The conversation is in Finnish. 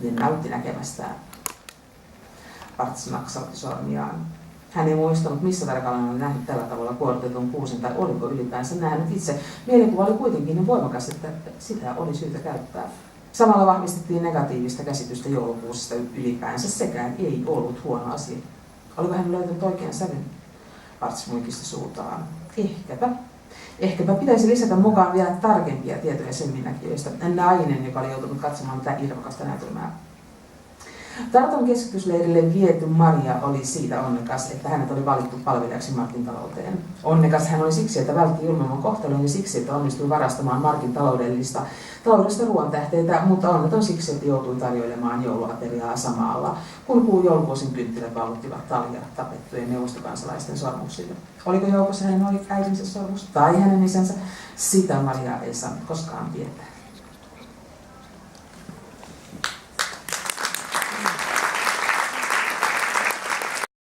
niin näytti näkemästään. Parts naksautti sormiaan. Hän ei muistanut, missä tarkalleen oli nähnyt tällä tavalla kuorrutetun kuusen tai oliko ylipäänsä nähnyt itse. Mielikuva oli kuitenkin niin voimakas, että sitä oli syytä käyttää. Samalla vahvistettiin negatiivista käsitystä joulukuusesta ylipäänsä, sekään ei ollut huono asia. Oliko hän löytänyt oikean sävyn? Parts muikisti suutaan. Ehkäpä pitäisi lisätä mukaan vielä tarkempia tietoja semminnäkijöistä. Nainen, joka oli joutunut katsomaan tätä irvokasta näytelmää. Tarton keskitysleirille viety Maria oli siitä onnekas, että hänet oli valittu palvelijaksi Markin talouteen. Onnekas hän oli siksi, että vältti julmemman kohtelun ja siksi, että onnistui varastamaan Markin taloudesta ruoantähteitä, mutta onneton siksi, että joutui tarjoilemaan jouluateriaa samalla, kun joulukuusin kynttilät valluttivat talia tapettujen neuvostokansalaisten sormuksille. Oliko joukossa hänen äitinsä sormus tai hänen isänsä? Sitä Maria ei saanut koskaan tietää.